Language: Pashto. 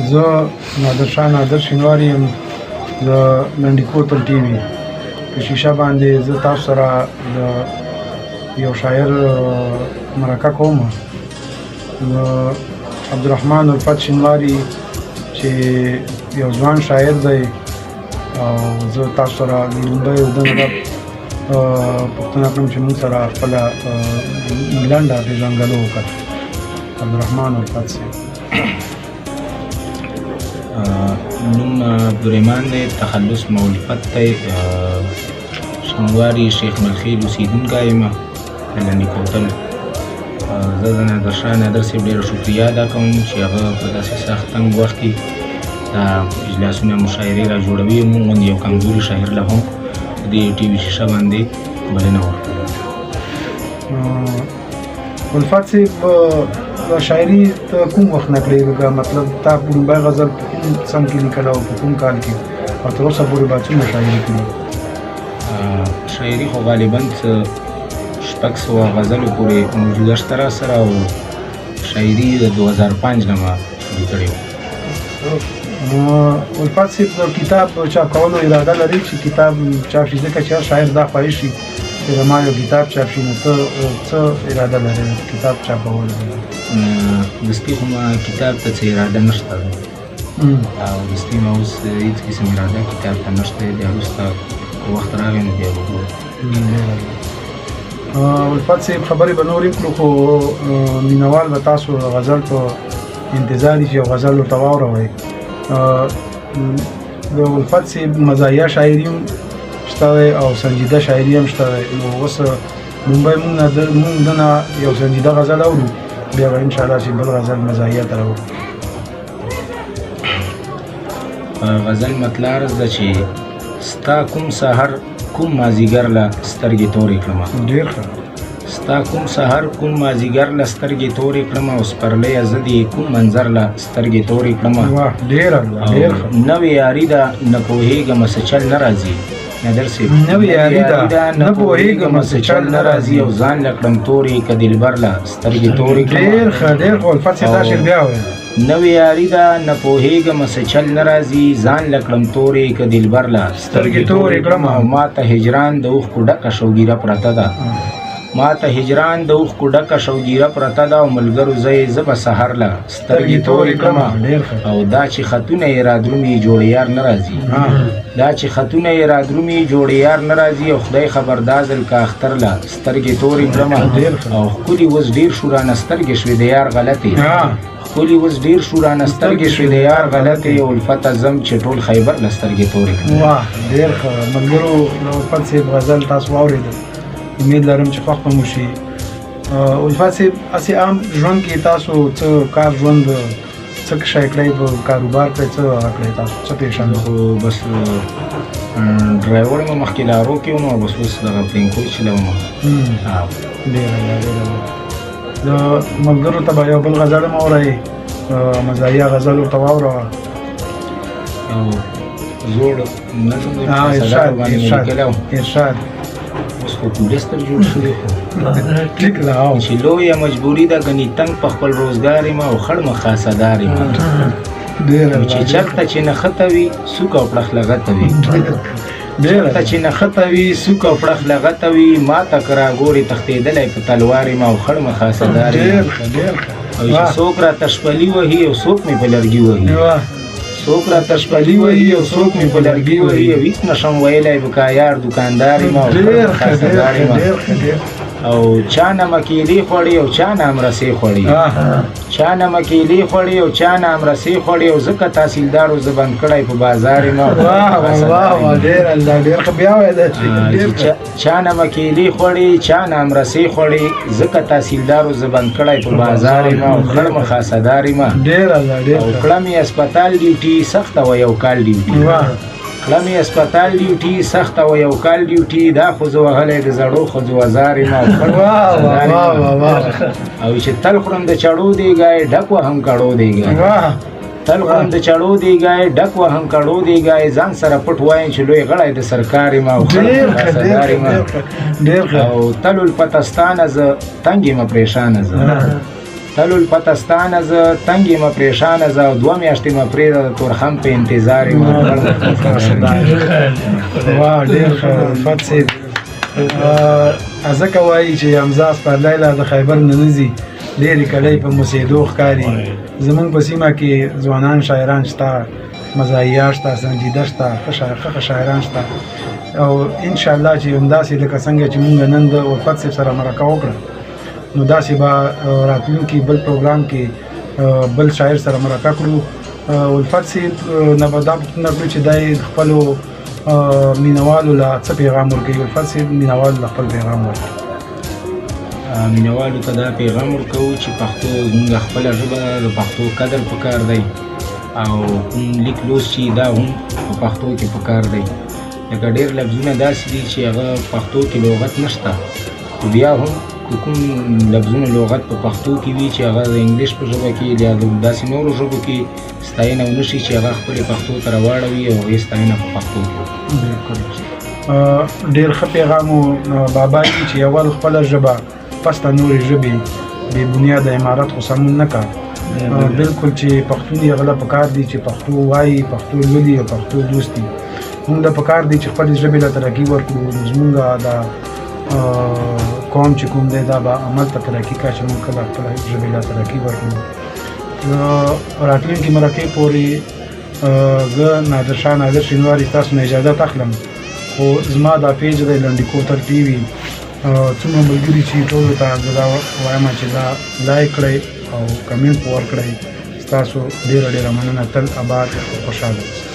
زه نادرشاه نادر شینواری یم د لنډي کوتل ټي وي په شیشه باندې زه تاسو سره د یو شاعر مرکه کوم د عبدالرحمن الفت شینواری چې یو ځوان شاعر دی او زه تاسو سره لومړی د دغه پوښتنه کوم چې موږ سره خپله لنډه پېژندګلو وکړه. عبدالرحمن الفت صاحب نوم عبدالرحمن دی، تخلص مو الفت دی، شینواری شیخ ملخیل اوسېدونکی یم د لنډي کوتل. زه د نادرشاه نادر صاحب ډېره شکریه ادا کوم چې هغه په داسې سخت تنګ وخت کې دا اجلاسونه مشاعرې را جوړوي. موږ غوندې یو کمزوري شاعر له هم په دې ټي وي شیشه باندې بلنه ورکوي. الفت صاحب دا شاعري ته کوم وخت نه کړې؟ مطلب تا لومړی غزل په کوم سم کې لیکله او په کوم کال کې او تر اوسه پورې به څومره شاعري کړې؟ شاعري خو غالبا 600 غزلو پورې موجوده شته را سره او شاعري د 2005 نه ما شروع کړې وه. الفت صاحب د کتاب چاپ کولو اراده لري چې کتاب چاپ شي؟ ځکه چې هر شاعر دا خواهش شي چې زما یو کتاب چاپ شي، نو ته څه اراده لرې کتاب چاپولو؟ دستي خو ما کتاب ته څه اراده نشته ده او دستي ما اوس هېڅ قسم اراده کتاب ته نشته. بیا وروسته که وخت راغی نو بیا به وګورو. الفت صاحب خبرې به نورې کړو، خو مینوال به تاسو غزل په انتظار دي چې یو غزل ورته واوروئ. د الفت صاحب مزاحیه شاعري هم شته دی او سنجیده شاعري هم شته دی. نو اوس لومړی موږ دنه یو سنجیده غزل اورو، بیا به انشاءالله چې بل غزل مزاحیه ته راوړو. غزل مطلع عرض ده چې ستا کوم سحر کوم مازدیګر له سترګې تورې کړمه. ډېر ښه. ستا کوم سحر کوم مازدیګر له سترګې تورې کړمه او سپرلیه زه دې کوم منظر له سترګې تورې کړمه. واه ډېره ډېر ښه. نوې یاري ده نه پوهېږم څه چل نه راځي. نادر صاحب نوې یاري ده نه پوهېږم څه چل نه راځي او ځان له کړم تورې که دلبر له سترګې تورې کړمه. ډېر ښه ډېر ښه. الفت صاحب دا شعر بیا وویل. نوې یاري ده نه پوهېږم څه چل نه راځي، ځان له کړم تورې که دلبر له سترګې تورې کړمه. او ما ته هجران د اوښکو ډکه شوګیره پرته ده. ما ته هجران د اوښکو ډکه شوګیره پرته ده او ملګرو زه به سحر له سترګې تورې کړمه. او دا چې خطونه یې رادرومي جوړ یار نه راځي، دا چې خطونه یې رادرومي جوړ یار نه راځي او خدای خبردار ځل که اختر له سترګې تورې کړمه. او ښکلي اوس ډېر شو رانه سترګې شوې د یار غلطې، ښکلي اوس ډېر شو رانه سترګې شوې د یار غلطې او الفته ځم چې ټول خیبر له سترګې تورې کړم. واه ډېر ښه. ملګرو د الفت صاحب غزل تاسو واورېدل، امید لرم چې خوښ به مو شي. الفت صاحب هسې عام ژوند کې تاسو څه کار ژوند څه شی کړی، په کاروبار کړی، څه هغه کړی تاسو څه پیژنئ؟ خو بس ډرایور یم، مخکې لارو کې وم او بس اوس دغه پلینکوچ چلوم. ډېره ډېره. د ملګرو ته به یو بل غزل هم واورئ، مزاحیه غزل ورته واوروه. او زوړ نظم ارشاد اوس خو پولیستر جوړ شوی ټیک لاو چې لویه مجبوري ده ګنې تنګ په خپل روزګار یم او خړ مخاصدار یم. چې چرته چې نښته وي سوک او پړخ لغته وي، چرته چې نښته وي سوک او پړخ لغته وي، ما ته که راګورې تښتېدلی په تلوار یم او خړ مخاصدار یم. او چې څوک راته شپلي وهي او څوک مې په لرګي وهي، څوک راته شپلي وهي او څوک مې په لرګي وهي، او هېڅ نشم ویلی بکایار دوکاندار یم او خاصدار یم. او چا نه مکیلې خوړې او چا نه امرسې خوړې، چا نه مکیلې خوړې او چا نه امرسې خوړې او ځکه تحصیلدار زه بند کړی په بازار یم. چا نه مکیلې خوړې چا نه امرسې خوړې ځکه تحصیلدار زه بند کړی په بازار یم او خړ مخاصدار یم. او کړه مې اسپتال ډیوټي سخته وه یو کال ډیوټي، کړه مې اسپتال ډیوټي سخته وه یو کال ډیوټي، دا خو زه وهلی د زړو ښځو وزار یم او چې تل خورم د چړو دیګی ډک وهم کړو دیګی، تل خورم د چړو دیګی ډک وهم کړو دیګی، ځان سره پټ وایم چې لوی غړی د سرکار یم او خاصدار یم. او تل الفتستانه زه تنګ یم پریشانه زه، تلو الپتستانه زه تنګ یم پریشانه زه او 2 میاشتې مې پرېږده د تورخم په انتظار یم واه ډېر ښه الفت صاحب ځکه وایي چې حمزه سپرلی لا د خیبر نه نه ځي ډېرې کلی په موسېدو ښکاري زمونږ په سیمه کې ځوانان شاعران شته مزاحیه شته سنجیده شته ښه شاعران شته او انشاءالله چې همداسې لکه څنګه چې مونږ نن د الفت صاحب سره مرکه وکړه نو داسې به راتلونکي بل پروګرام کې بل شاعر سره مرکه کړو الفت صاحب نه به دا پوښتنه کړو چې دی خپلو مینوالو له څه پیغام ورکوي الفت صاحب مینوالو له خپل پیغام ورکوي مینوالو ته دا پیغام ورکوو چې پښتو زموږ خپله ژبه ده د پښتو قدر پکار دی او کوم لیک لوست چې دا هم په پښتو کې پکار دی لکه ډېر لفظونه داسې دي چې هغه پښتو کې لغت نشته خو بیا هم کوم لفظونه لغت په پښتو کې وي چې هغه د انګلیش په ژبه کې یا داسې نورو ژبو کې ستاینه ونه شي چې هغه خپلې پښتو ته راواړوي او هغې ستاینه په پښتو کې بالکل ډېر ښه پیغام و بابا چې اول خپله ژبه پس د نورې ژبې بې بنیاده عمارت خو سمون نه کا بالکل چې پښتون یې غله پکار دي چې پښتو وایي پښتو لولي او پښتو دوستي موږ د پکار دي چې خپلې ژبې له ترقي ورکړو زموږ د قوم چې کوم دی دا به عمل ته ترقي کا چې موږ کله خپله ژبې له ترقي ورکړو راتلونکي مرکې پورې زه نادرشاه نادر شینواري ستاسو نه اجازت اخلم خو زما دا پیج دی لنډي کوتل ټي وي څومره ملګري چې ټولو ته زه دا وایم چې دا لایک کړئ او کمنټ ورکړئ ستاسو ډېره ډېره مننه تل اباد خوشحاله